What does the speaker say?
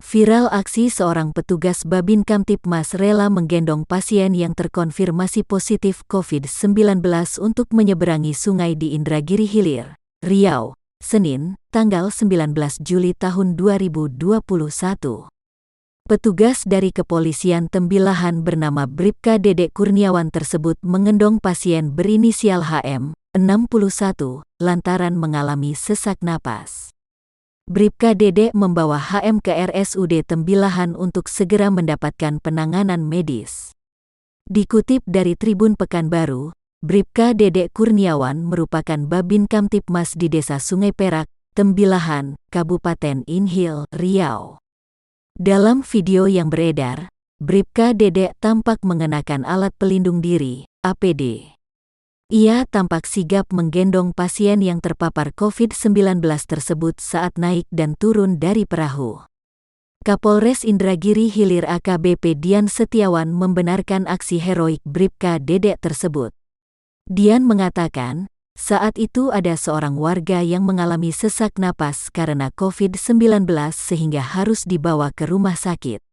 Viral aksi seorang petugas Babin Kamtipmas rela menggendong pasien yang terkonfirmasi positif COVID-19 untuk menyeberangi sungai di Indragiri Hilir, Riau, Senin, tanggal 19 Juli tahun 2021. Petugas dari Kepolisian Tembilahan bernama Bribka Dedek Kurniawan tersebut mengendong pasien berinisial HM, 61, lantaran mengalami sesak napas. Bribka Dedek membawa HM ke RSUD Tembilahan untuk segera mendapatkan penanganan medis. Dikutip dari Tribun Pekanbaru, Bribka Dedek Kurniawan merupakan Babin Kamtipmas di Desa Sungai Perak, Tembilahan, Kabupaten Inhil, Riau. Dalam video yang beredar, Bribka Dedek tampak mengenakan alat pelindung diri, APD. Ia tampak sigap menggendong pasien yang terpapar COVID-19 tersebut saat naik dan turun dari perahu. Kapolres Indragiri Hilir AKBP Dian Setiawan membenarkan aksi heroik Bribka Dedek tersebut. Dian mengatakan, saat itu ada seorang warga yang mengalami sesak napas karena COVID-19 sehingga harus dibawa ke rumah sakit.